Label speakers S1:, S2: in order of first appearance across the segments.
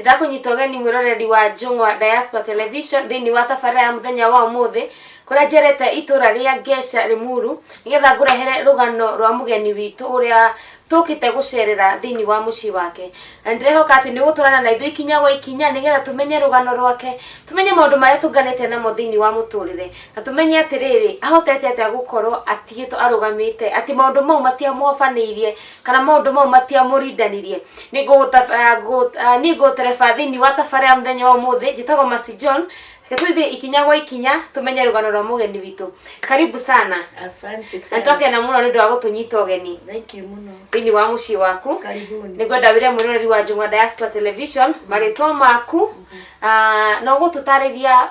S1: ndakunyita ũgeni mwĩroreri wa Njũng'wa Diaspora Television thĩinĩ wa tabarĩra ya mũthenya wa ũmũthĩ kũrĩa njerete itũra rĩa Ngeca Limuru nĩgetha ngũrehere rũgano rwa mũgeni witũ ũrĩa tũkĩte gũcerera thĩinĩ wa mũciĩ wake. Na ndĩrehoka atĩ nĩ gũtwarana na ithuĩ ikinya gwa ikinya nĩgetha tumenye rũgano rwake, tumenye maũndũ marĩa tũnganĩte namo thĩinĩ wa mũtũrĩre, na tumenye atĩrĩrĩ ahotete atĩa gũkorwo atigĩtwo arũgamĩte atĩ maũndũ mau matiamũhobanĩirie kana maũndũ mau matiamũrindanirie. Nĩ ngũtereba thĩinĩ wa tabarĩra ya mũthenya wa ũmũthĩ. Njĩtagwo Mercy John. Tũthiĩ ikinya gwa ikinya tumenye rũgano rwa mũgeni witũ. Karibu sana.
S2: Asante
S1: sana. Natokena mũno nĩ ũndũ wa gũtũnyita ũgeni.
S2: Thank you mũno.
S1: Thĩinĩ wa mũciĩ waku.
S2: Karibuni.
S1: Nĩngwenda wĩre mwĩroreri wa Njũng'wa Diaspora Television marĩtwa maku na ũgũtũtarĩria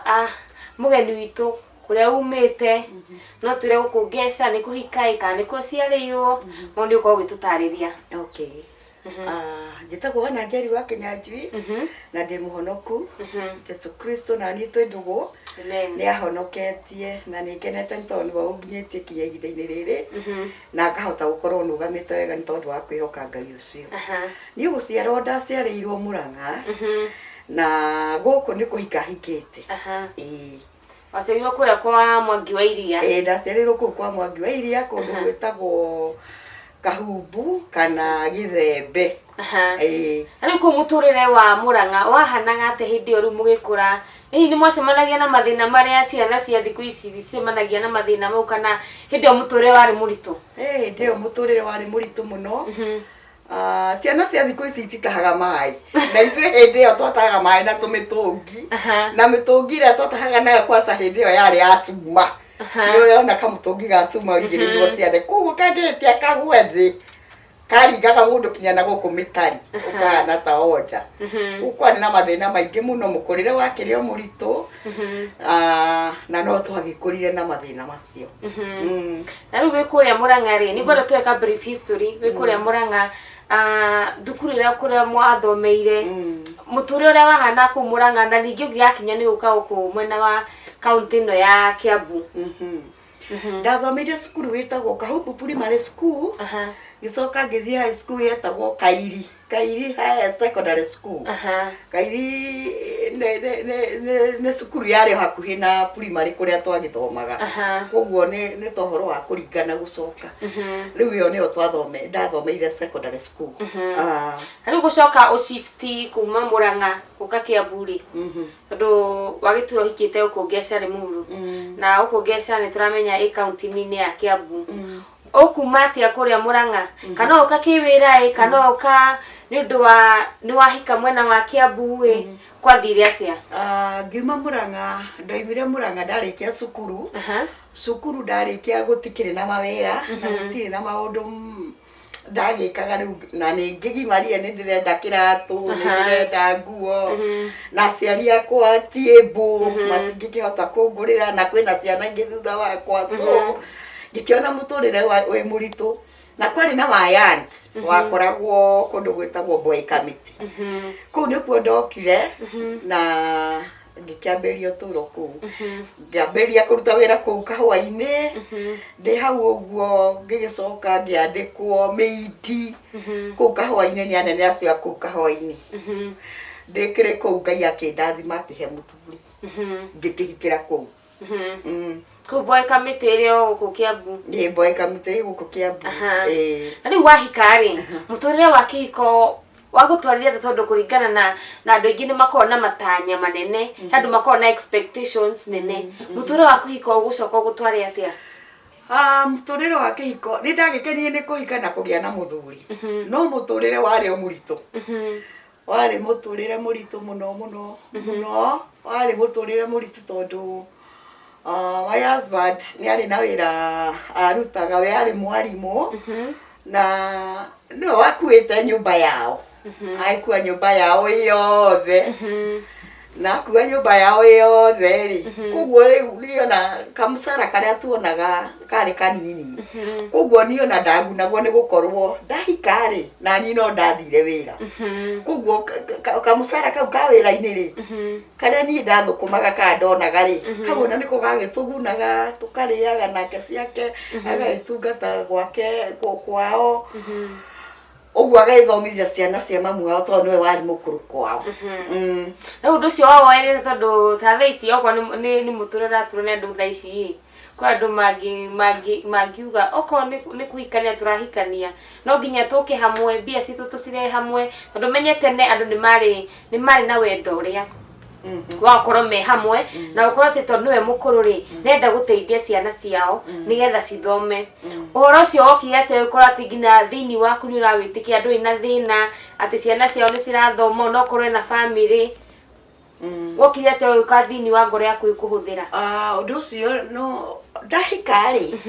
S1: mũgeni witũ kũrĩa umĩte, no twĩre gũkũ Ngeca nĩ kũhika kana nĩ kũciarĩirwo, no nĩ ũkorwo ũgĩtũtarĩria.
S2: Okay. Njĩtagwo Hannah Njeri wa Kĩnyanjui na ndĩ mũhonoku. Jesu Kristo na niĩ twĩ ndũgũ nĩ ahonoketie na nĩ ngenete nĩ tondũ wa ũnginyĩtie kinya ihinda-inĩ rĩrĩ na ngahota gũkorwo nũgamĩte wega nĩ tondũ wa kwĩhoka Ngai ũcio. Niĩ gũciarwo ndaciarĩirwo Mũrang'a na gũkũ nĩ kũhika hikĩte.
S1: Waciarirwo kũrĩa kwa Mwangi wa Iria?
S2: Ndaciarĩirwo kũu kwa Mwangi wa Iria kũndũ gwĩtagwo Kahumbu kana Gĩthembe.
S1: Rĩu kũu mũtũrĩre wa Mũrang'a wahanaga atĩ hĩndĩ ĩyo rĩu mũgĩkũra? Hihi nĩ mwacemanagia na mathĩna marĩa ciana cia thikũ ici cicemanagia na mathĩna mau kana hĩndĩ ĩyo mũtũrĩre warĩ mũritũ?
S2: Hĩndĩ ĩyo mũtũrĩre warĩ mũritũ mũno. Ciana cia thikũ ici ititahaga maĩ na ithuĩ hĩndĩ ĩyo twatahaga maĩ na tũmĩtũngi na mĩtũngi ĩrĩa twatahaga nayo kwanza hĩndĩ ĩyo yarĩ ya cuma. Nĩũrona kamũtũngi ga cuma ũigĩrĩirwo ciande, koguo kangĩhĩtia kagwe thĩ karingaga mũndũ kinya na gũkũ mĩtari ũkahana ta onja. Kwarĩ na mathĩna maingĩ mũno, mũkũrĩre wakĩrĩ o mũritũ na no twagĩkũrire na mathĩna macio.
S1: Na rĩu wĩ kũrĩa Mũrang'a rĩ, nĩngwenda tweka brief history wĩ kũrĩa Mũrang'a, thukuru ĩrĩa kũrĩa mwathomeire, mũtũrĩre ũrĩa wahana kũu Mũrang'a na ningĩ ũngĩgakinya nĩ gũka gũkũ mwena wa kaunti ĩno ya Kiambu.
S2: Ndathomeire cukuru wĩtagwo Kahumbu Primary School, gĩcoka ngĩthiĩ high school yetagwo Kairi Higher Secondary School. Kairi nĩ cukuru yarĩ hakuhĩ na primary kũrĩa twagĩthomaga, koguo nĩ tohoro wa kũringana gũcoka. Rĩu ĩyo nĩyo ndathomeire secondary school.
S1: Rĩu gũcoka ũshifti kuma Mũrang'a gũka Kiambu rĩ, tondũ wagĩtũra ũhikĩte gũkũ Ngeca Limuru na gũkũ Ngeca nĩ tũramenya ĩ kaunti-inĩ ya Kiambu. Okuma atĩa kũrĩa Mũrang'a kana ũka kĩwĩra kana ũka nĩ ũndũ wa nĩ wahika mwena wa Kiambu kwathire atĩa?
S2: Ngiuma Mũrang'a, ndoimire Mũrang'a ndarĩkia cukuru. Cukuru ndarĩkia gũtikĩrĩ na mawĩra na gũtirĩ na maũndũ ndagĩkaga rĩu, na nĩ ngĩgimarire nĩ ndĩrenda kĩratũ, nĩ ndĩrenda nguo na aciari akwa ti able, matingĩkĩhota kũngũrĩra na kwĩna ciana ingĩ thutha wakwa, so ngĩkĩona mũtũrĩre wĩ mũritũ na kwarĩ na wayant wakoragwo kũndũ gwĩtagwo Boy Kamiti. Kũu nĩkuo ndokire na ngĩkĩambĩria ũtũũro kũu, ngĩambĩria kũruta wĩra kũu kahũa-inĩ, ndĩ hau ũguo ngĩgĩcoka ngĩandĩkwo mĩiti kũu kahũa-inĩ nĩ anene acio a kũu kahũa-inĩ. Ndĩkĩrĩ kũu Ngai akĩndathima akĩhe mũturi, ngĩkĩhikĩra kũu.
S1: Kũu Boy Kamiti ĩrĩ o gũkũ Kiambu?
S2: Nĩ Boy Kamiti ĩrĩ gũkũ Kiambu.
S1: Na rĩu wahika rĩ, mũtũrĩre wa kĩhiko wagũtwarire tondũ kũringana na andũ aingĩ nĩ makoragwo na matanya manene, andũ makoragwo na expectations nene, mũtũrĩre wa kĩhiko ũgũcoka ũgũtware atĩa?
S2: Mũtũrĩre wa kĩhiko nĩ ndagĩkenire nĩ kũhika na kũgĩa na mũthuri, no mũtũrĩre warĩ o mũritũ, warĩ mũtũrĩre mũritũ mũno mũno mũno, warĩ mũtũrĩre mũritũ tondũ my husband nĩ arĩ na wĩra arutaga, we arĩ mwarimũ na nĩwe wakuĩte nyũmba yao, akua nyũmba yao yothe na akua nyũmba yao yothe rĩ, koguo rĩu niona kamũcara karĩa tuonaga karĩ kanini, koguo niona ndagunagwo nĩ gũkorwo ndahika rĩ na niĩ no ndathire wĩra, koguo kamũcara kau ka wĩra-inĩ rĩ karĩa niĩ ndathũkũmaga kana ndonaga rĩ, kau ona nĩko gagĩtũgunaga tũkarĩaga nake ciake agagĩtungata gwake kwao. Ũguo agaithomithia ciana cia mamu wao tondũ nĩwe warĩ mũkũrũ kwao.
S1: Na ũndũ ũcio wa woerere tondũ ta thaa ici okorwo nĩ mũtũrĩre ũratũrwo nĩ andũ thaa ici kwa andũ mangiuga okorwo nĩ kũhikania tũrahikania no nginya tũke hamwe mbia citũ tũcirehe hamwe tondũ menye tene andũ nĩ marĩ na wendo ũrĩa wakorwo me hamwe na ukorwo ati tondu niwe mukuru ri nenda guteithia ciana ciao nigetha cithome uhoro ucio wokire ati ukorwo ati ngina thini waku ni urawitikia andu ina thina ati ciana ciao ni cirathoma no ukorwo na family wokire ati uka thini wa ngoro yaku ikuhuthira
S2: undu ucio no ndahika ri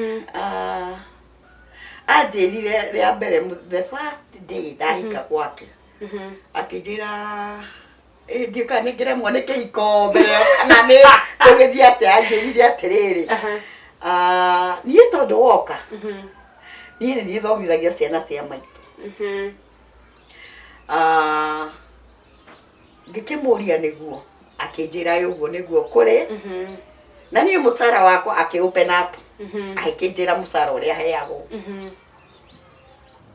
S2: anjirire ria mbere the first day ndahika gwake akijira ndika nigire mwone kihiko mbere kana ni tugithie ati anjirire atiriri nie tondu woka nie ni thomithagia ciana cia maitu ngikimuria niguo akinjira uguo niguo kuri na nie musara wakwa akiupen up akinjira musara uria heagwo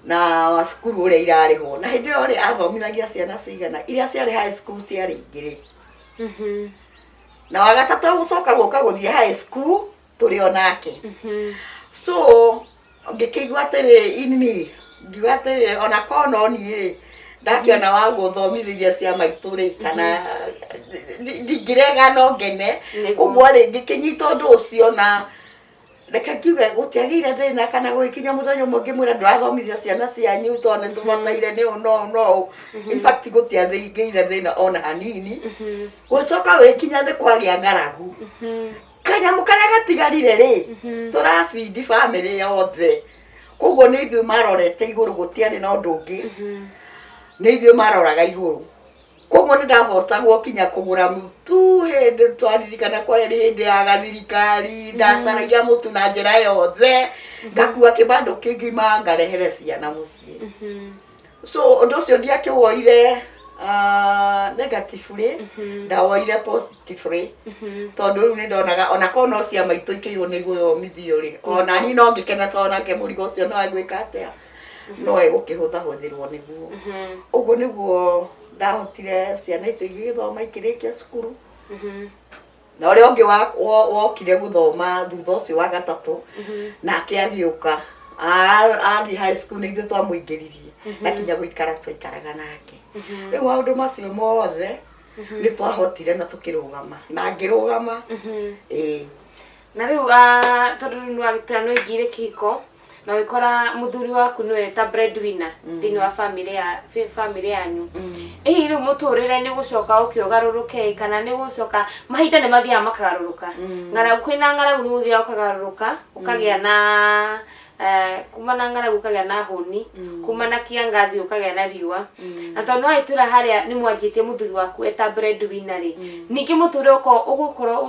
S2: na cukuru uria irarihwo na hindi ori athomithagia ciana cigana iria ciari high school ciari ingiri na wagatatu gucoka guka guthie high school turi onake so ngikigwa atiri ini ngiwa atiri ona kono ni ri ndakiona wa guthomithia cia maitu ri kana ndingirega no ngene koguo ri ngikinyita undu ucio na reke kiuge gutiagire thina kana gwikinya muthenya mungi mwira ndwathomithia ciana cianyu tondu ntumataire ni no in fact gutiagire thina ona hanini gucoka wikinya ni kwagia ngaragu kanyamu karia gatigarire ri turafeed family yothe koguo ni ithu marorete iguru gutiari na undu ungi ni ithu maroraga iguru koguo ni ndavocagwo kinya kugura mutu hindi twaririkana kwa hindi ya gathirikari ndacaragia mutu na njira yothe ngakua kibando kingima ngarehere ciana mucii so undu ucio ndiakiwoire negatively ndawoire positively tondu riu ni ndonaga ona kono cia maitu ikirwo ni guthomithio ri ona ni no ngikena sona ke murigo ucio no agwika atia no egukihuthahuthirwo niguo uguo niguo ndahotire ciana icio igithoma ikirikia cukuru na uri ungi wokire guthoma thutha ucio wa gatatu nake agiuka athi high school ni ithu twamuingiririe na kinya guikara twaikaraga nake riu maundu macio mothe ni twahotire na tukirugama na ngirugama
S1: na riu tondu ni wagitira no ingire kihiko na wikora muthuri waku niwe ta breadwinner thini wa family yanyu ehi riu muturire ni gucoka ukiogaruruke kana ni gucoka mahinda ni mathia makagaruruka ngaragu kwina ngaragu ni uthia ukagaruruka ukagia na kuma na ngaragu ukagia na honi kuma na kiangazi ukagia na riua na tondu aitura haria ni mwanjitie muthuri waku eta breadwinner ri ningi muture ugukorwo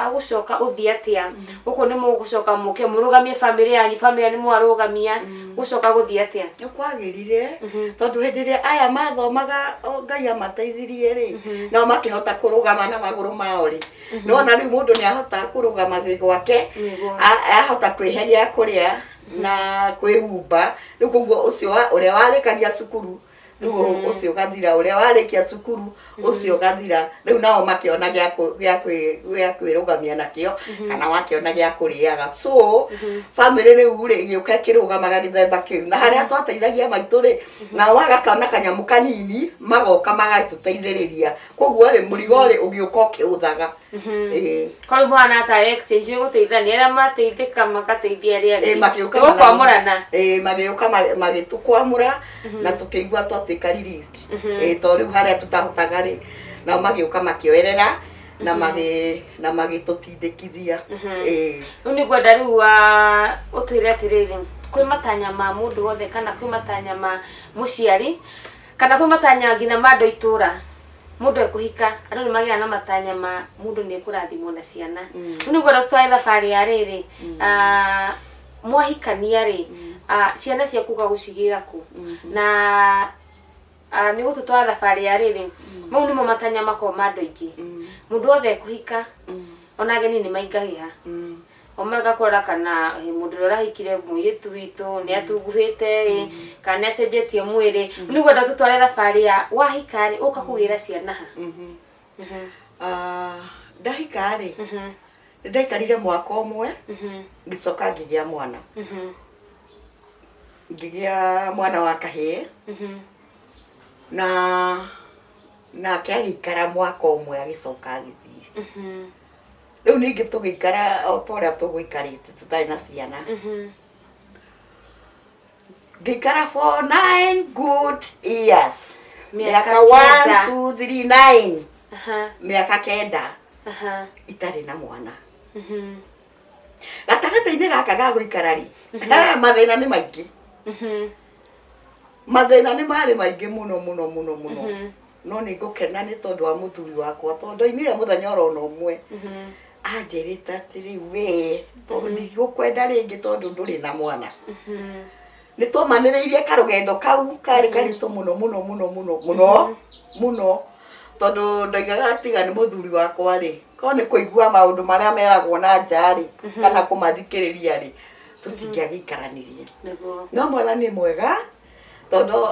S1: ugucoka uthia atia uko ni mugucoka muke murugamie family yanyu family ni mwarugamia gucoka guthia atia
S2: ni kwagirire tondu hindiria aya mathomaga Ngai amateithirie ri no makihota kurugama na maguru mao ri no na riu mundu ni ahota kurugama gwake ahota kwiheria kuria na kwihumba riu koguo ucio uria warikagia cukuru riu ucio gathira uria warikia cukuru ucio gathira riu nao makiona gya kwirugamia nakio kana wakiona gya kuriaga so family riu ri giuka kirugamaga githemba kiu na haria twateithagia maitu ri na wagakana kanyamu kanini magoka magatuteithiriria koguo ri murigo ri ugiuka ukiuthaga
S1: kwa mwana ta exchange guteithania era mateithika makateithia ria
S2: makiuka
S1: kwamurana
S2: magiuka magitukwamura na tukigwa twatikariri tondu haria tutahotaga ri na magiuka makioerera na magitutindikithia
S1: riu ni gwenda riu utwire atiriri kwi matanya ma mundu wothe kana kwi matanya ma muciari kana kwi matanya ngina mando itura mundu ekuhika andu ni magia na matanya ma mundu ni ekurathimwo na ciana riu ni gwenda twae thabari ya riri mwahikania ri ciana ciaku gagucigira ku na ni gututwara thabari ya riri mau nimo matanya mako mando ingi mundu wothe ekuhika ona ageni ni maingagiha omega kora kana mundu urahikire muiritu witu ni atuguhite kana acenjetie mwiri ni gwenda tutware thabari ya wahikari uka kugira ciana ha
S2: ndahikari ndaikarire mwaka umwe ngicoka ngigia mwana wa kahii na agikara mwaka umwe agicoka agithie riu ningi tugikara o toria tuguikarite tutari na ciana ngikara for 9 good years miaka 1 2 3 9 miaka 9 itari na mwana gatagata-ini gaka ga guikara ri mathina ni maingi mathina ni mari maingi muno no ni ngukena ni tondu wa muthuri wakwa tondu ini ya muthenya orona umwe anjirita atiri we tondu nigukwenda ringi tondu nduri na mwana ni twamaniriirie karugendo kau kari karitu muno tondu ndaigaga atiga ni muthuri wakwa ri ko ni kuigua maundu maria meragwo na njari kana kumathikiriria ri tutingiagikaranirie no mwana ni mwega tondu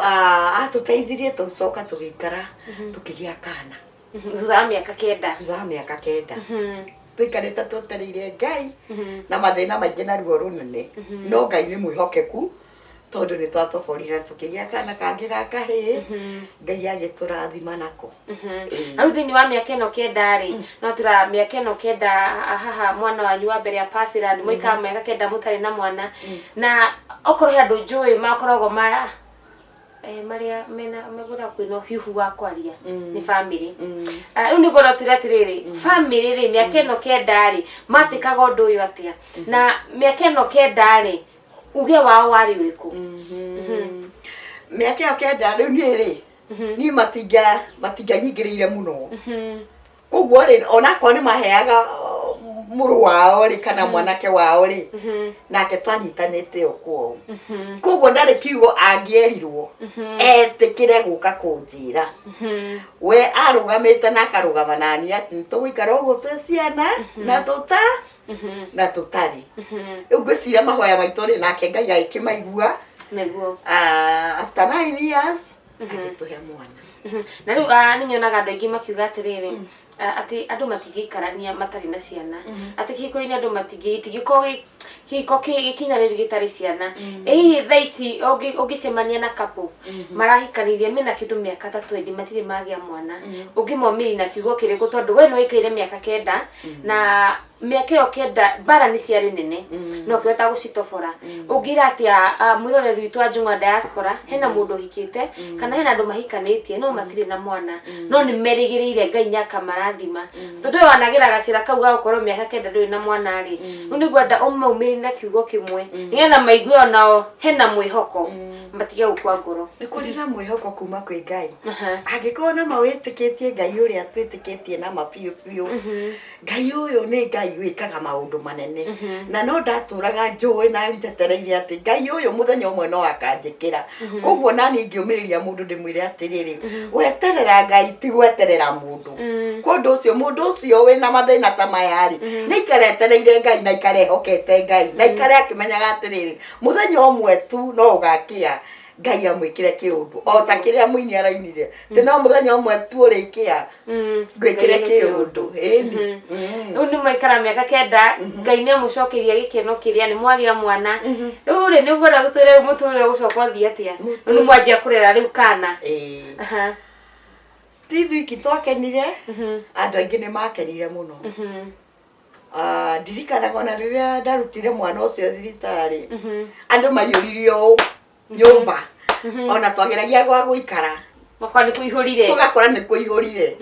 S2: atuteithirie tucoka tugikara tukigia kana
S1: thutha miaka
S2: 9 tuikarite twetereire Ngai na mathina maingi na ruo runene no Ngai ni mwihokeku tondu ni twatoborire tukigia kana kangi ga kahii Ngai agiturathima nako
S1: aru thini wa miaka 9 ri no tura miaka 9 haha mwana wanyu wa mbere ya pasira ni moika miaka 9 mutari na mwana na okoro andu njui makoragwo maria mena megura kwino hihu wa kwaria ni family ni goro tiratiriri family ri miaka 9 ri matikaga undu uyu atia na miaka 9 ri uge wao wari uriku
S2: miaka 9 riu ni ri ni matinga nyingiriire muno koguo ri ona ko ni maheaga muru wao ri kana mwanake wao ri nake twanyitanite okuo koguo ndari kiugo angierirwo etikire guka kunjira we arugamite na karugama nani ati tugikara uguo twe ciana na tutari ngwiciria mahoya maitu ri nake Ngai aikimaigua
S1: neguo
S2: after 9 years agituhe mwana
S1: na riu ni nyonaga andu aingi makiuga atiriri ati andu matingikarania matari na ciana ati kiko-ini andu matingigiko gikinyariru gitari ciana thaici ungicemania na kapu marahikanirie mena kindu miaka 3 matiri magia mwana ungimomiri na kiugo kiriku tondu we no ikaire miaka 9 na miaka yo 9 bara ni ciari nene no kiota gucitobora ungira atia mwiroreri witu a Njung'wa diaspora hena mundu hikite kana hena andu mahikanitie no matiri na mwana no ni merigiriire Ngai nyaka marathima tondu we wanagira gacira kau ga gukorwo miaka 9 nduri na mwana ri ni gwenda umumiri na kiugo kimwe nigetha maigue onao hena mwihoko matige gukua ngoro
S2: ni kuri na mwihoko kuma kwi Ngai angikorwo na mawitikitie Ngai uria twitikitie na mapiu Ngai uyu ni Ngai wikaga maundu manene na no ndaturaga njui na njetereire ati Ngai uyu muthenya umwe no akanjikira koguo nani ngiumiriria mundu ndimwire atiriri weterera Ngai ti gweterera mundu kundu ucio mundu ucio wina mathina ta mayari ni ikaretereire Ngai na ikarehokete Ngai na ikare akimenyaga atiriri muthenya umwe tu no ugakia Ngai amwikire kiundu o ta kiria muini arainire tena muthenya umwe tu urikia gwikire kiundu
S1: riu ni maikara miaka 9 Ngai ni mucokeria gikeno kiria ni mwagia mwana riu ri ni gwenda guturira muturire gucoka thia atia ni mwanjia kurera riu kana
S2: TV kitwakenire andu aingi ni makenire muno ndirikanaga ona riria ndarutire mwana ucio thibitari andu maiyuririo nyumba ona twageragia gwa guikara
S1: makwa ni kuihurire
S2: tugakora ni kuihurire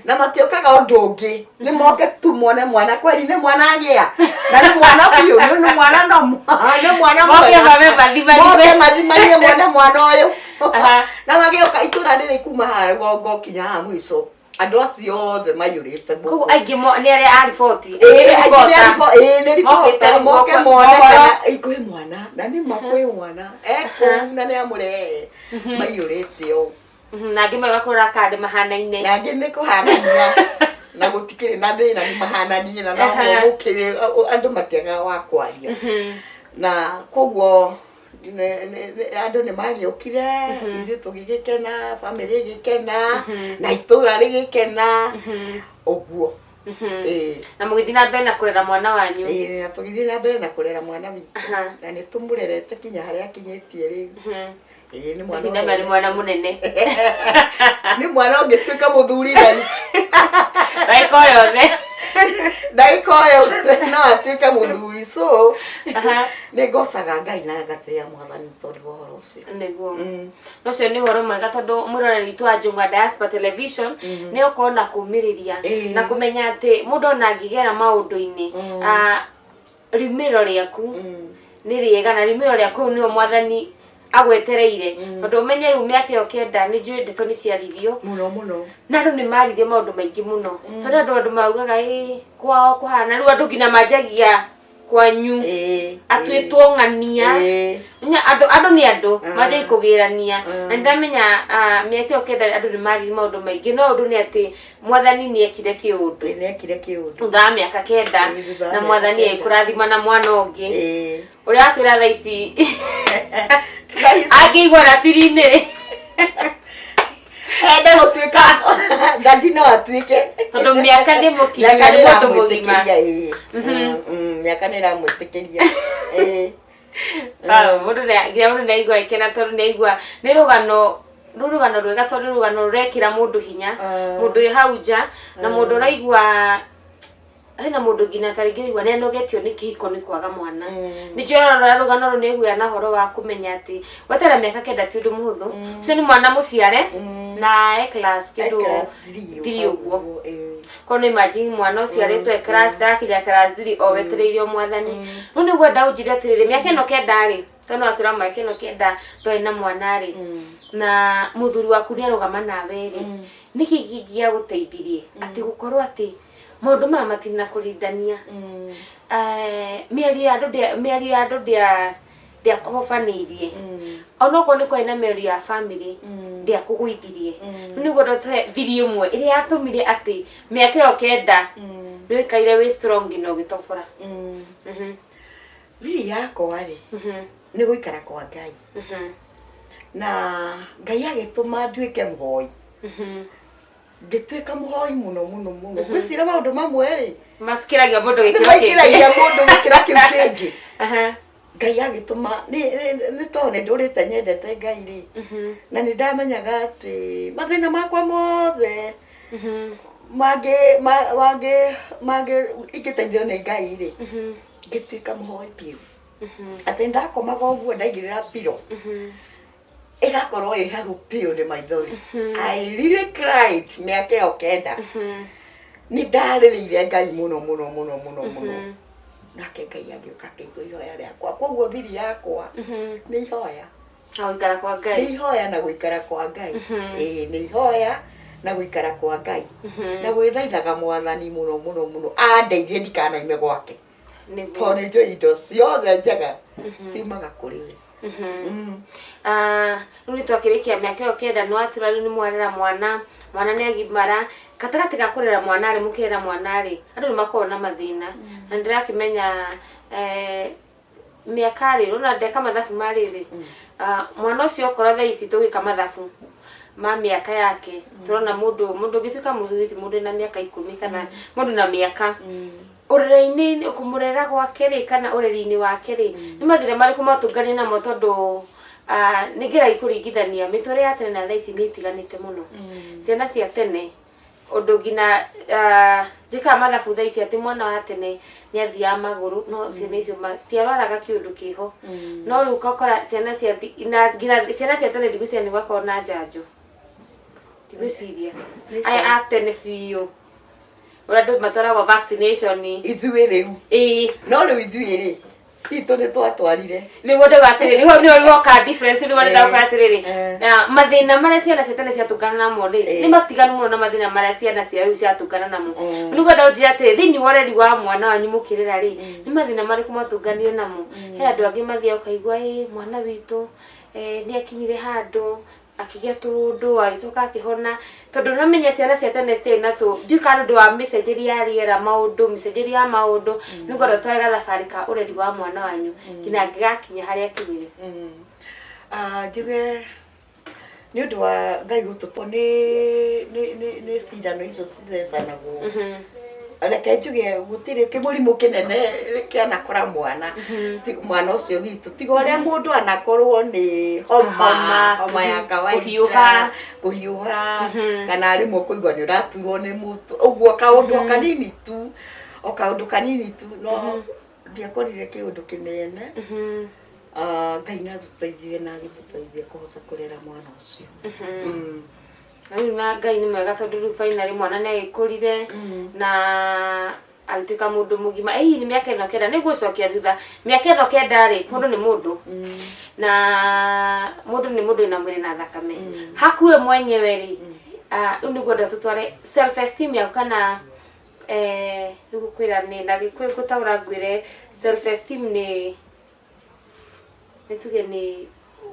S2: na matiokaga undu ungi ni moke tu mone mwana kweli ni mwana agia na ni mwana uyu ni mwana no ni mwana moke mathimanie mwana uyu na magioka itura riri kuma hargo kinya ha mwiso andu acio othe maiyurite
S1: ku aingi ni aria a report
S2: ni report moke mone kana ikui mwana na ni makui mwana na ni amure maiyurite o
S1: na ngi mega kurora kandi mahana-ine
S2: na ngi ni kuhanania na gutikire na thina ni mahananie na no mukire andu matiaga wa kwaria na koguo andu ni magiokire ithu tugigikena family igikena na itura rigikena oguo
S1: na mugithii na mbere na kurera mwana wanyu
S2: na tugithii na mbere na kurera mwana witu na ni tumurerete kinya haria akinyitie riu
S1: ni mwana munene
S2: ni mwana ungituika muthuri thaisi
S1: ndaiko yothe
S2: no atuike muthuri so ni ngocaga Ngai na ngatia mwathani tondu wa horo ucio
S1: niguo no cio ni horo mwega tondu mwiroreri witu wa Njung'wa Diaspora Television ni ukona kumiriria na kumenya ati mundu ona angigera maundu-ini rimiro riaku ni riega na rimiro riaku ni mwathani agwetereire tondu umenye ru miaka yo kenda ni njui ndeto ni ciaririo
S2: muno
S1: na andu ni maririe maundu maingi muno tondu andu maugaga kwao kuhana ru andu ngina manjagia kwanyu atwitwo ng'ania nya andu ni andu manjai kugirania na ndamenya miaka yo kenda andu ni maririe maundu maingi no undu ni ati mwathani ni ekire kiundu thutha miaka kenda na mwathani ekurathima na mwana ungi uria atwira thaa ici agigwa ratiri-ini
S2: ende gutuika ngandi no atuike
S1: tondu miaka ndi mukinyia ni mundu mugima
S2: miaka ni ramwitikiria
S1: mundu ni aigua ikena tondu ni aigua ni rugano rwega tondu rugano rurekira mundu hinya mundu wi hau nja na mundu uraigua hena mundu ngina tarigirigwa ne nogetio ni kihiko ni kwaga mwana ni njorora rugano ru ni na horo wa kumenya ati watera miaka kenda ti undu muhuthu cio ni mwana muciare na class kindu 3 uguo kono imagine mwana uciaritwe class dakinya class 3 o wetereirio mwathani nu ni gwe ndaunjire atiriri miaka ino kenda ri tondu atira miaka ino kenda ndoi na mwana ri na muthuri waku ni arugama nawe ri niki gigia guteithirie ati gukorwo ati maundu maya matina kurindania miario andu ndia kuhofanirie onoko ni kwa ina miario ya family ndia kugwithirie ni gwo thiri imwe iri yatumire ati miaka yo kenda ni kaire we strong no gitobora
S2: thiri yakwa ri ni guikara kwa Ngai na Ngai agituma nduike muhoi ngituika muhoi muno gwicira maundu mamwe ri
S1: mafikiragia mundu
S2: gikira kiu kingi Ngai agituma ni tone ndurite nyendete Ngai ri na ni ndamenyaga ati mathina makwa mothe mage ikiteithio ni Ngai ri ngituika muhoi piu ati ndakomaga uguo ndaigirira piro igakorwo ihagu piu ni maithori I really cried miaka yo kenda ni ndaririire Ngai muno nake Ngai agioka kiigua ihoya riakwa koguo thiri yakwa ni ihoya
S1: guikara kwa Ngai
S2: ni ihoya na guikara kwa Ngai ni ihoya na guikara kwa Ngai na gwithaithaga mwathani muno andeithie ndikanaime gwake tondu njo indo ciothe njega ciumaga kuri we
S1: ruri twakirikia miaka yo kenda no atira ni mwarera mwana ni agimara katagati ga kurera mwana ri mukira mwana ri andu ni makona mathina na ndirakimenya miaka ri runa ndeka mathabu mariri mwana ucio okoro thaa ici tugika mathabu ma miaka yake turona mundu gituka muthuri mundu na miaka 10 kana mundu na miaka ureri-ini kumurera gwake ri kana ureri-ini wake ri ni mathire mariku matungania namo tondu nigira ikuringithania mitore ya tene na thaa ici ni itiganite muno ciana cia tene undu ngina jika mathabu thaa ici ati mwana wa tene ni athia maguru no ciana icio citiarwaraga kiundu kiho no riu ukakora ciana cia ciana cia tene ndigucia ni gwakorwo na njanjo ndigwiciria aya atene biu uradu matwaragwo vaccination
S2: ithuĩ riu no riu ithuĩ ri itu ni twatwarire
S1: ni gode gatiriri ho ni oka difference ni gode gatiriri na mathina maria ciana ciatene ciatungana namo ri ni matiganu muno na mathina maria ciana cia riu ciatungana namo ni gode ujira atiri thini woreri wa mwana wanyu mukirira ri ni mathina mariku matunganire namo he andu angi mathia ukaigua mwana witu ni akinyire handu akĩgĩa tũndũ agĩcoka akĩhona tondũ nĩmenya ciana cia tene citirĩ na ndiũka nĩ ũndũ wa mĩcenjerie ya rĩera maũndũ mĩcenjerie ya maũndũ nĩngwenda tũtware gathabarĩ ka ũreri wa mwana wanyu nginya angĩgakinya harĩa akinyire.
S2: Njuge nĩ ũndũ wa Ngai gũtũkwo nĩ cindano icio cithecanagwo reke njuge gũtirĩ kĩmũrimũ kĩnene kĩanakora mwana ũcio witũ tiga ũrĩa mũndũ anakorwo nĩ homa ya kawaida kũhiũha kana rĩmwe kũigua nĩ ũraturwo nĩ mũtwe ũguo kaũndũ kanini tu no ndiakorire kĩũndũ kĩnene. Ngai nĩatũteithirie na agĩtũteithia kũhota kũrera mwana ũcio.
S1: Rĩu na Ngai nĩ mwega tondũ rĩu finally mwana nĩagĩkũrire na agĩtuĩka mũndũ mũgima. Hihi nĩ mĩaka ĩno kenda nĩgũcokia thutha mĩaka ĩno kenda rĩ mũndũ nĩ mũndũ na mũndũ nĩ mũndũ ena mwĩrĩ na thakame hakuwe mwenyewe rĩ rĩu nĩngwenda tũtware self esteem yaku kana nĩgũkwĩra nĩ na gĩkũyũ gũtaũra ngwĩre self esteem nĩ tuge nĩ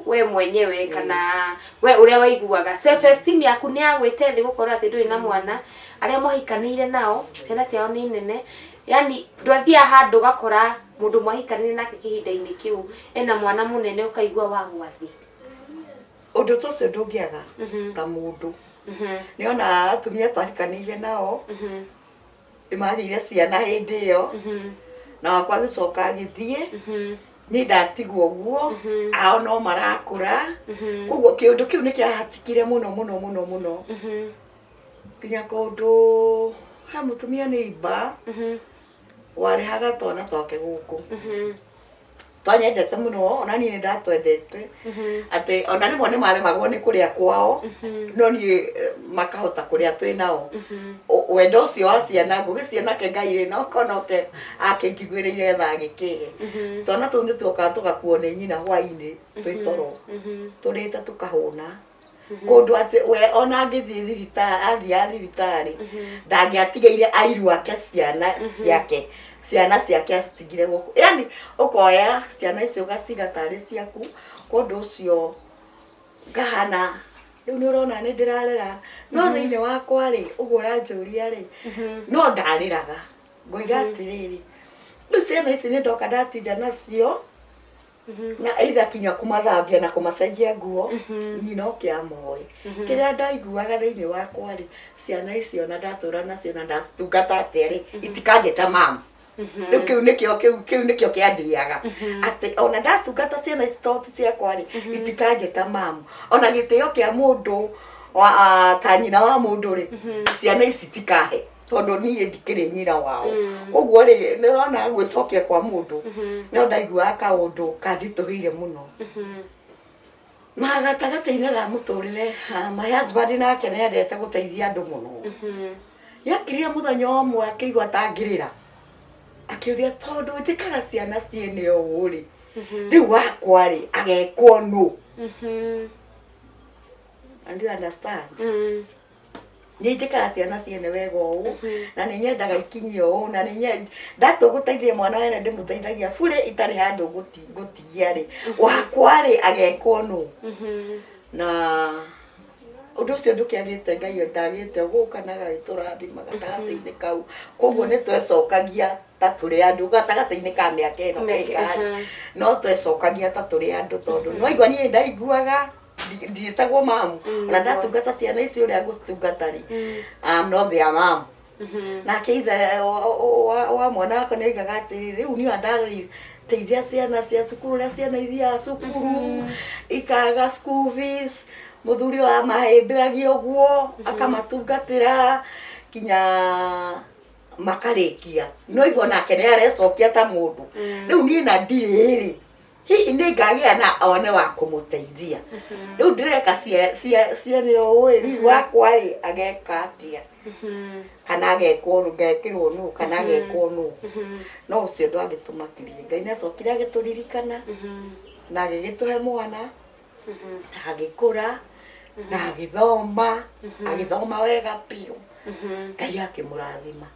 S1: we mwenyewe kana we ũrĩa waiguaga self esteem yaku nĩ yagwĩte thĩ gũkorwo atĩ ndũrĩ na mwana arĩa mwahikanĩire nao ciana ciao nĩ nene yani ndwathiaga handũ ũgakora mũndũ mwahikanĩire nake kĩhinda-inĩ kĩu ena mwana mũnene ũkaigua wagwa thĩ.
S2: Ũndũ ta ũcio ndũngĩaga ta mũndũ nĩona atumia twahikanĩire nao nĩmagĩire ciana hĩndĩ ĩyo na wakwa agĩcoka agĩthiĩ nĩ ndatigwo ũguo ao no marakũra koguo kĩũndũ kĩu nĩ kĩahatikire mũno nginya kaũndũ ha mũtumia nĩ imba warehaga twana twake gũkũ twanyendete mũno ona niĩ nĩndatwendete atĩ ona rĩmwe nĩmaremagwo nĩ kũrĩa kwao no niĩ makahota kũrĩa twĩ nao wendo ũcio wa ciana ngũgĩcianake Ngai rĩ no konoke akĩnjiguĩrĩire tha agĩkĩhe twana tũu nĩtuokaga tũgakuo nĩ nyina hwainĩ twĩ toro tũrĩte tũkahũna kũndũ atĩ we ona angĩthiĩ thibitarĩ ndangĩatigĩire airu ake ciana ciake acitigire gũkũ yani ũkoya ciana icio ũgaciga tarĩ ciaku kũndũ ũcio ngahana rĩu nĩ ũrona nĩ ndĩrarera no thĩinĩ wakwa rĩ ũguo ũranjũria rĩ no ndarĩraga ngoiga atĩrĩrĩ rĩu ciana ici nĩ ndoka ndatinda nacio na either kinya kũmathambia na kũmacenjia nguo nyina ũkĩamoĩ kĩrĩa ndaiguaga thĩinĩ wakwa rĩ ciana icio na ndatũra nacio na ndacitungata atĩa rĩ itikangĩta mamu kĩu nĩkĩo kĩandiaga atĩ ona ndatungata ciana ici tondũ ciakwa rĩ itikanjĩta mamu ona gĩtĩo kĩa mũndũ ta nyina wa mũndũ rĩ ciana ici tikahe tondũ niĩ ndikĩrĩ nyina wao ũguo rĩ nĩrona gwĩcokia kwa mũndũ no ndaiguaga kaũndũ kanditũhĩire mũno na gatagatĩ-inĩ ga mũtũrĩre my husband nake nĩendete gũteithia andũ mũno nĩakirire mũthenya ũmwe akĩigua atangĩrĩra akĩũria tondũ njĩkaga ciana ciene ũũ rĩ rĩu wakwa rĩ agekwo nũ and you understand nĩ njĩkaga ciana ciene wega ũũ na nĩ nyendaga ikinyie ũũ na ndatua gũteithia mwana wene ndĩmũteithagia burĩ itarĩ handũ gũtigia rĩ wakwa rĩ agekwo nũ na ũndũ ũcio ndũkĩagĩte Ngai ndagĩte gũkanaga tũrathima gatagatĩ-inĩ kau koguo nĩ twecokagia ta tũrĩ andũ gatagatĩ-inĩ ka mĩaka ĩno no twecokagia ta tũrĩ andũ tondũ nĩwaigua niĩ ndaiguaga ndiĩtagwo mamu ona ndatungata ciana ici ũrĩa ngũcitungata rĩ no their mom nake ithe wa mwana wakwa nĩoigaga atĩrĩ rĩu niĩ ndarĩteithia ciana cia cukuru ũrĩa ciana ithiaga cukuru ikaga school fees mũthuri wa mahĩmbĩragia ũguo akamatungatĩra kinya makarĩkia noigua nake nĩarecokia ta mũndũ rĩu niĩ na ndirĩ rĩ hihi nĩ ngagĩa na one wa kũmũteithia rĩu ndĩreka ciene ũũ hihi wakwa ageka atĩa kana agekwo ngekĩrwo nũ kana agekwo nũ no ũcio ndwagĩtũmakirie Ngai nĩacokire agĩtũririkana na agĩgĩtũhe mwana agĩkũra na agĩthoma wega biũ Ngai akĩmũrathima.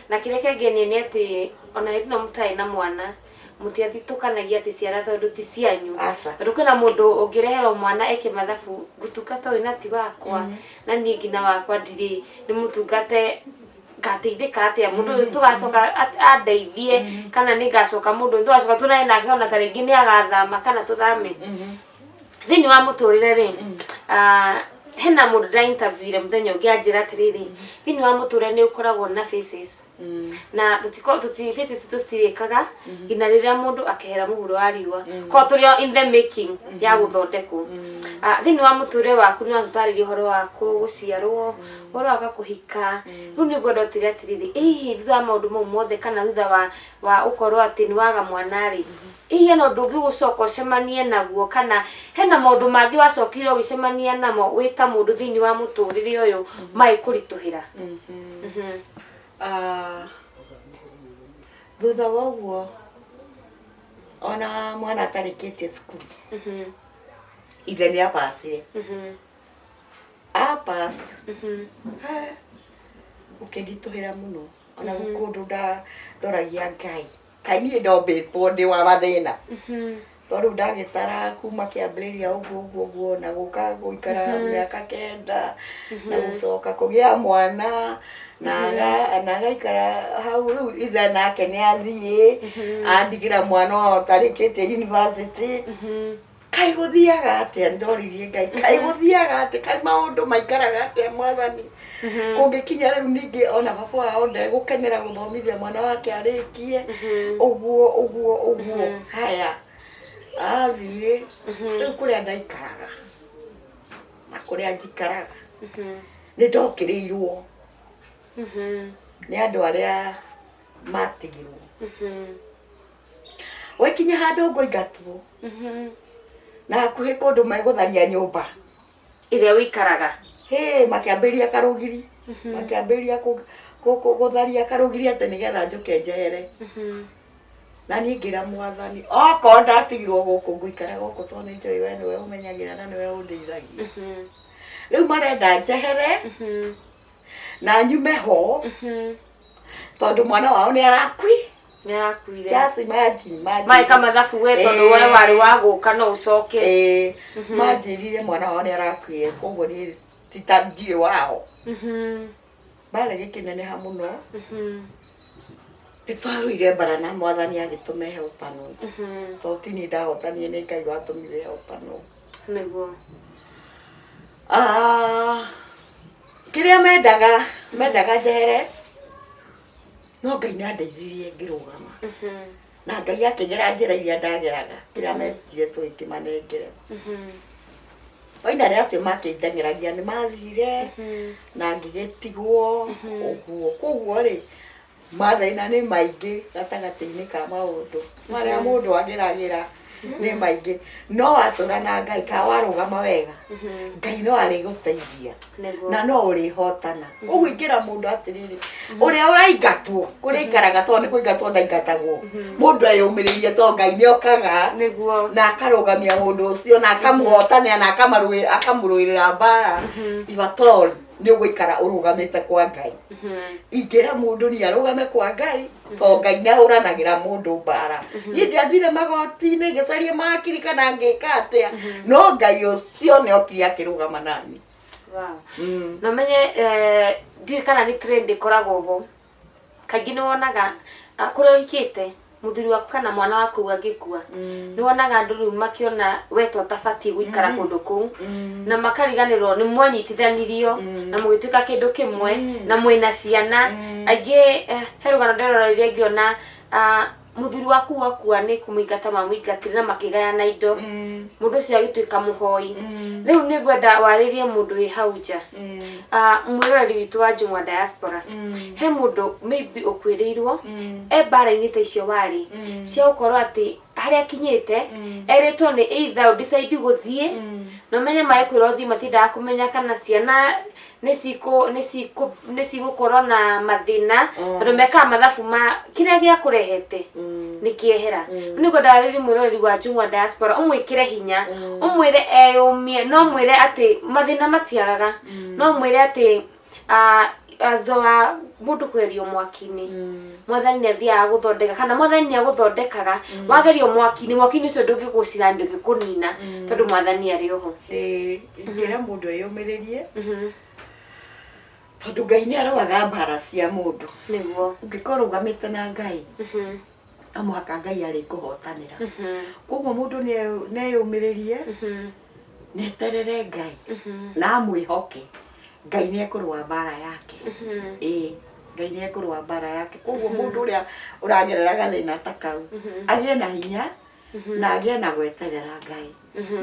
S1: Na kĩrĩa kĩangenia nĩ atĩ ona hĩndĩ ĩno mũtarĩ na mwana mutiathitũkanagia atĩ ciana tondũ ti cianyu
S2: Aca.
S1: tondũ kwĩna mũndũ ũngĩreherwo mwana eke mathabu gũtungata ũyũ na ti wakwa na niĩ ngina wakwa ndirĩ nĩ mũtungate ngateithĩka atĩa mũndũ ũyũ tũgacoka andeithie kana nĩ ngacoka mũndũ ũyũ tũgacoka tũnae nake ona ta rĩngĩ nĩ agathama kana tũthame thĩinĩ wa mũtũrĩre rĩ hena mũndũ nda interviewire mũthenya ũngĩ anjĩra atĩrĩrĩ thĩinĩ wa mũtũrĩre nĩ ũkoragwo na phases na phases tũcitirĩkaga nginya rĩrĩa mũndũ akehera mũhuro wa riũa ko tũrĩ in the making ya gũthondekwo thĩinĩ wa mũtũrĩre waku nĩ watũtarĩria ũhoro wa gũciarwo ũhoro wa kũhika rĩu nĩ ngwenda ũtĩre atĩrĩrĩ hihi thutha wa maũndũ mau mothe kana thutha wa ũkorwo atĩ nĩ waga mwana rĩ hihi hena ũndũ ũngĩ gũcoka ũcemanie naguo kana hena maũndũ mangĩ wacokire ũgĩcemania namo wĩ ta mũndũ thĩinĩ wa mũtũrĩre ũyũ magĩkũritũhĩra
S2: thutha wa ũguo ona mwana atarĩkĩtie cukuru ithe nĩ apacire apass ũkĩnditũhĩra mũno ona gũkũndũ ndoragia Ngai niĩ ndombĩtwo ndĩ wa mathĩna tondũ ndagĩtara kuma kĩambĩrĩria ũguo na gũka gũikara mĩaka 9 na gũcoka kũgĩa mwana na agaikara hau rĩu ithe nake nĩ athiĩ andigĩra mwana ũtarĩkĩtie university Kai gũthiaga atĩa ndoririe Ngai Kai gũthiaga atĩa Kai maũndũ maikaraga atĩa Mwathani kũngĩkinya rĩu ningĩ ona baba wao ndegũkenera gũthomithia mwana wake arĩkie ũguo haya athiĩ rĩu kũrĩa ndaikaraga na kũrĩa njikaraga nĩ ndokĩrĩirwo nĩ andũ arĩa matigirwo waikinya handũ ngũingatwo na hakuhĩ kũndũ megũtharia nyũmba
S1: ĩrĩa wĩikaraga
S2: makĩambĩrĩria karũgiri makĩambĩrĩria gũtharia karũgiri atĩ nĩgetha njũke njehere na niĩ ngĩra Mwathani okorwo ndatigirwo gũkũ ngũikara gũkũ tondũ nĩ njũĩ we nĩwe ũmenyagĩra na nĩwe ũndeithagia rĩu marenda njehere na nyume ho tondũ mwana wao nĩ arakuire just imagine
S1: maika mathabu we tondũ we warĩ wa gũka no ũcoke
S2: manjĩrire mwana wao nĩ arakuire koguo nĩ titandirĩ wao marĩ gĩkĩneneha mũno nĩtwarũire mbara na Mwathani agĩtũmehe ũtano tondũ ti niĩ ndahotanire nĩ Ngai watũmire he ũtano
S1: nĩguo
S2: kĩrĩa mendaga njehere no Ngai nĩandeithirie ngĩrũgama na Ngai akĩgera njĩra iria ndageraga kĩrĩa metire tũgĩkĩmanengere oina rĩa acio makĩndeng'eragia nĩ mathire na ngĩgĩtigwo ũguo koguo rĩ mathĩna nĩ maingĩ gatagatĩ-inĩ ka maũndũ marĩa mũndũ ageragĩra nĩ maingĩ no watũra na Ngai ka warũgama wega Ngai no arĩgũteithia na no ũrĩhotana ũgwĩkĩra mũndũ atĩrĩrĩ ũrĩa ũraingatwo kũrĩa ikaraga tondũ nĩ kũingatwo ndaingatagwo mũndũ eyũmĩrĩrie tondũ Ngai nĩokaga na akarũgamia mũndũ ũcio na akamũhotania na akamũrũĩrĩra mbara ibatol nĩ ũgũikara ũrũgamĩte kwa Ngai ingĩra mũndũ nĩ arũgame kwa Ngai tondũ Ngai nĩahũranagĩra mũndũ mbara niĩ ndiathire magoti-inĩ ngĩcaria makiri kana ngĩka atĩa no Ngai ũcio nĩokire akĩrũgama nani
S1: na menye ndiũĩ kana nĩ trend ĩkoragwo ho kaingĩ nĩ wonaga kũrĩa ũhikĩte mũthuri waku kana mwana waku angĩkua nĩ wonaga andũ rĩu makĩona we to ũtabatiĩ gũikara kũndũ kũu na makariganĩrwo nĩ mwanyitithanirio na mũgĩtuĩka kĩndũ kĩmwe na mwĩna ciana aingĩ he rũgano nderorire ngĩona mũthuri waku wakua nĩ kũmũingata mamũingatire na makĩgayana indo mũndũ ũcio agĩtuĩka mũhoi rĩu nĩ ngwenda warĩrie mũndũ wĩ hau nja mwĩroreri witũ wa Njũng'wa Diaspora he mũndũ maybe ũkwĩrĩirwo mbara-inĩ ta icio warĩ cia gũkorwo atĩ harĩa akinyĩte erĩtwo nĩ either decide gũthiĩ na ũmenye magĩkwĩra ũthiĩ matindaga kũmenya kana ciana nĩ cigũkorwo na mathĩna tondũ mekaga mathabu ma kĩrĩa gĩakũrehete nĩ kĩehera nĩ ngwenda warĩrie mwĩroreri wa Njũng'wa Diaspora ũmwĩkĩre hinya ũmwĩre eyũmie no mwĩre atĩ mathĩna matiagaga no mwĩre atĩ thutha wa mundu kwerio mwaki-ini mwathani nĩ athiaga gũthondeka kana mwathani nĩ agũthondekaga wagerio mwaki-ini ũcio ndũngĩgũcina ndũngĩkũnina tondũ mwathani arĩ oho.
S2: Ingĩra mũndũ eyũmĩrĩrie tondũ Ngai nĩ arũaga mbara cia mũndũ.
S1: Nĩguo
S2: ũngĩkorwo ũrũgamĩte na Ngai no mũhaka Ngai arĩkũhotanĩra. Koguo mũndũ neyũmĩrĩrie neterere Ngai na amwĩhoke Ngai nĩ ekũrũa mbara yake. Ngai nĩ ekũrũa mbara yake. Koguo mũndũ ũrĩa ũragerera gathĩna ta kau agĩe na hinya na agĩe na gweterera Ngai.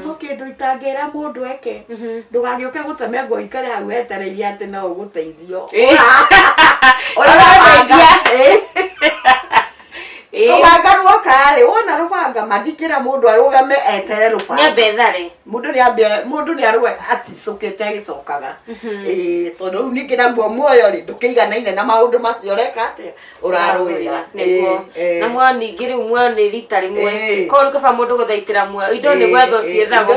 S2: No kĩndũ itangĩra mũndũ eke ndũgagĩũke gũteme nguo ikare hau wetereire atĩ no ũgũteithio. Rũbanga ruoka-rĩ, wona rũbanga mathikĩra mũndũ arũgame etere rũbanga.
S1: Nĩambethare.
S2: Mũndũ nĩarũe aticũkĩte gĩcokaga. Tondũ rĩu ningĩ naguo muoyo-rĩ ndũkĩiganaine na maũndũ macio ũreka atĩa ũrarũĩra.
S1: Na muoyo ningĩ rĩu muoyo nĩ rita rĩmwe. Koguo kaba mũndũ gũthaitĩra muoyo indo nĩ gwetha ciethagwo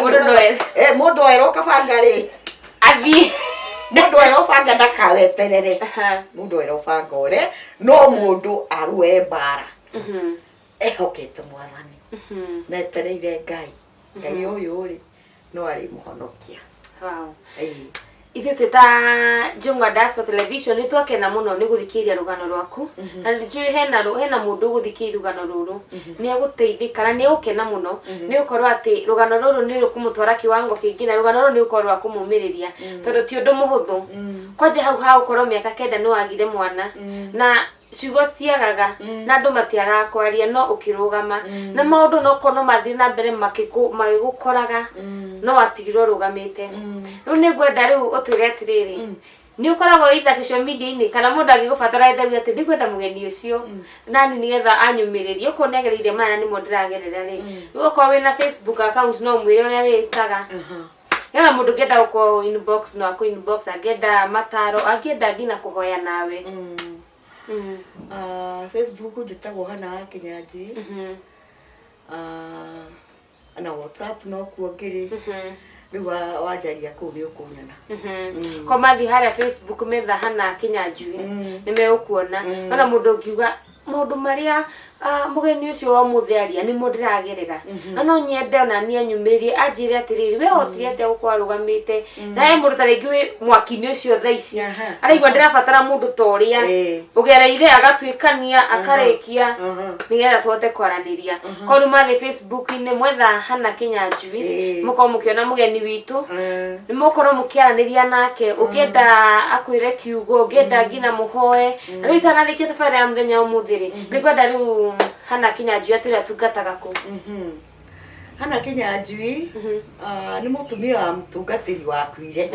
S2: mũndũ erwo kabanga-rĩ
S1: athiĩ.
S2: Mũndũ erobanga ndakaweterere. Mũndũ erobanga ũre no mũndũ arũe mbara ehokete mwathani na etereire Ngai. Ngai ũyũ-rĩ no arĩmũhonokia.
S1: Ithuĩ twĩ ta Njung'wa Diaspora Television nĩ twakena mũno nĩ gũthikĩrĩria rũgano rwaku na nĩnjũĩ hena mũndũ ũgũthikĩrĩria rũgano rũrũ nĩ egũteithĩka na nĩ egũkena mũno nĩ gũkorwo atĩ rũgano rũrũ nĩ rũkũmũtwara kĩwango kĩngĩ na rũgano rũrũ nĩ rũkorwo rwa kũmũmĩrĩria tondũ ti ũndũ mũhũthũ. Kwanja hau ha gũkorwo mĩaka 9 nĩ wagire mwana na ciugo citiagaga na andũ matiagaga kwaria no ũkĩrũgama na maũndũ no kono mathiĩ na mbere magĩgũkoraga no watigirwo rũgamĩte. Rĩu nĩ ngwenda rĩu ũtwĩre atĩrĩrĩ nĩ ũkoragwo either social media-inĩ kana mũndũ angĩgũbatara endagia atĩ ndikwenda mũgeni ũcio nani nĩgetha anyũmĩrĩrie ũkorwo nĩ agereire maya nĩmo ndĩragerera rĩ rĩu ũkorwo wĩna Facebook account no mwĩre ũrĩa gĩkaga. Yana mũndũ ngĩenda gũkorwo inbox no akũ inbox angĩenda mataro angĩenda nginya kũhoya nawe.
S2: Facebook njĩtagwo Hannah Kĩnyanjui. Na WhatsApp no kuo ngĩrĩ rĩu wanjaria kũu nĩ ũkũnyona.
S1: Ko mathi harĩa Facebook metha Hannah Kĩnyanjui nĩ megũkuona. Ona mũndũ ũngiuga maũndũ marĩa mũgeni ũcio wa mũthĩ aria nĩmo ndĩragerera na no nyende ona niĩ anyũmĩrĩrie anjĩre atĩrĩrĩ we hotire atĩa gũkorwo arũgamĩte na he mũndũ ta rĩngĩ wĩ mwaki-inĩ ũcio thaa ici araigua ndĩrabatara mũndũ ta ũrĩa ũgereire agatuĩkania akarĩkia nĩgetha tũhote kwaranĩria. Korwo rĩu marĩ Facebook-inĩ mwetha Hannah Kĩnyanjui mũkorwo mũkĩona mũgeni witũ nĩ mũkorwo mũkĩaranĩria nake ũngĩenda akwĩre kiugo ũngĩenda nginya mũhoe. Rĩu itanarĩkia tabarĩra ya mũthenya ũmũthĩ-rĩ nĩ ngwenda rĩu Hannah Kĩnyanjui atĩrĩa tungataga kũ.
S2: Hannah Kĩnyanjui nĩ mũtumia wa mũtungatĩri wakuire.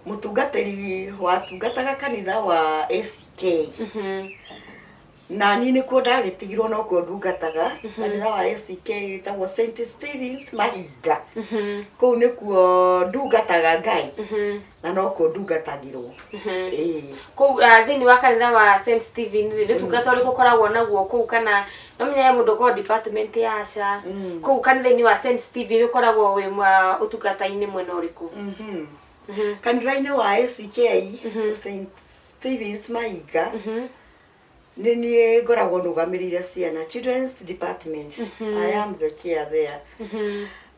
S2: Mũtungatĩri watungataga kanitha wa ACK na niĩ nĩkuo ndagĩtigirwo no kuo ndungataga kanitha wa ACK wĩtagwo St. Stephen's Mahinga. Kũu nĩkuo ndungataga Ngai na no kuo ndungatagĩrwo.
S1: Kũu thĩinĩ wa kanitha wa St. Stephen nĩ ũtungata ũrĩkũ ũkoragwo naguo kũu kana no menya he mũndũ ũkoragwo department ya aca kũu kanitha-inĩ wa St. Stephen ũkoragwo wĩ ũtungata-inĩ mwena ũrĩkũ?
S2: Kanitha-inĩ wa ACK St. Stephen's Mahinga nĩ niĩ ngoragwo ndũgamĩrĩire ciana children's department. I am the chair there.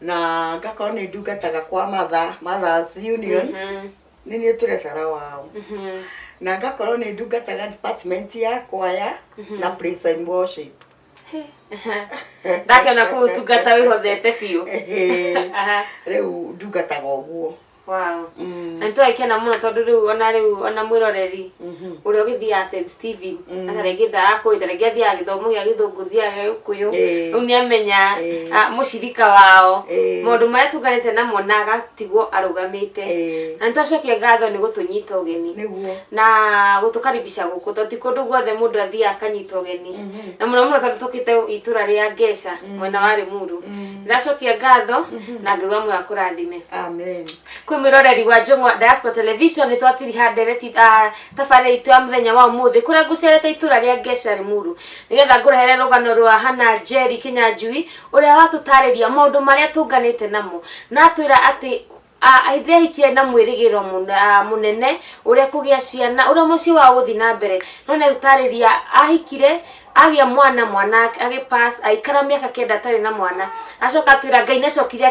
S2: Na ngakorwo nĩ ndungataga kwa Mothers Union nĩ niĩ treasurer wao. Na ngakorwo nĩ ndungataga department ya choir na praise and worship.
S1: Ndakĩona kũu ũtungata wĩhothete biũ.
S2: Rĩu ndungataga ũguo.
S1: Wow. Na nĩtũraikena mũno tondũ rĩu ona mwĩroreri ũrĩa ũgĩthiaga St. Stephen na rĩngĩ ndakũĩ ta rĩngĩ athiaga gĩthomo gĩa Gĩthũngũ thiaga Gĩkũyũ rĩu nĩamenya mũcirika wao maũndũ marĩa tuganĩte namo na agatigwo arũgamĩte. Na nĩtwacokia ngatho nĩ gũtũnyita ũgeni na gũtũkaribisha gũkũ tondũ ti kũndũ guothe mũndũ athiaga akanyita ũgeni na mũno mũno tondũ tũkĩte itũra rĩa Ngeca mwena wa Rĩmuru. Ndacokia ngatho na Ngai wa muoyo akũrathime.
S2: Amen.
S1: Kwĩ mwĩroreri wa Njung'wa Diaspora Television nĩ twatiriha ndereti tabarĩra itũ ya mũthenya wa ũmũthĩ kũrĩa ngũcerete itũra rĩa Ngeca Rĩmuru nĩgetha ngũrehere rũgano rwa Hannah Njeri Kĩnyanjui ũrĩa watũtarĩria maũndũ marĩa tũnganĩte namo na atwĩra atĩ aithia hikia na mwirigiro munene uria kugia ciana uria mucio wa guthi na mbere no ne utariria ahikire agia mwana agipass aikara miaka 9 tari na mwana acoka twira Ngai nacokire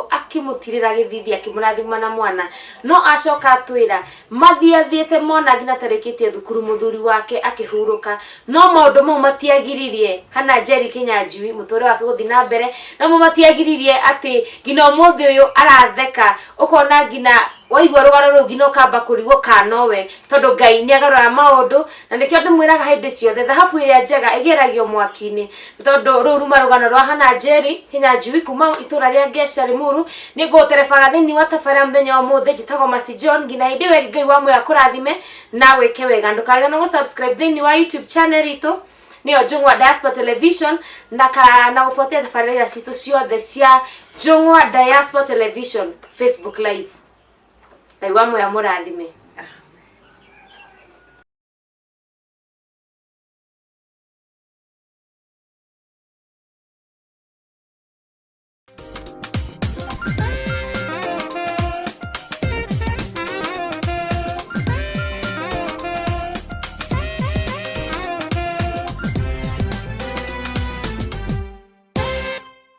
S1: akimutirira githithi akimurathima na mwana no acoka twira mathiathiete mona ngina tarikitie thukuru muthuri wake akihuruka no maundu mau matiagiririe hana Njeri Kinyanjui mutore wake guthi na mbere no matiagiririe ati ngina umuthi uyu aratheka ukona ngina waigwa rugaro rugi no kamba kurigwo kanowe tondu Ngai ni agarura maundu na nikio ndimwiraga hindi ciothe thahabu iria njega igeragio mwaki-ini tondu ruruma rugano rwa hana Njeri Kinyanjui kuma itura ria Ngesha Limuru ni guterebaga thiini wa tafara muthenya wa muthi njitagwo Mercy John ngina hindi we Ngai wa muya kurathime na weke wega ndukarega no subscribe thiini wa YouTube channel itu niyo Njung'wa Diaspora Television na gufuatia tafarira citu ciothe cia Njung'wa Diaspora Television Facebook live. Ngai wa muya murathime.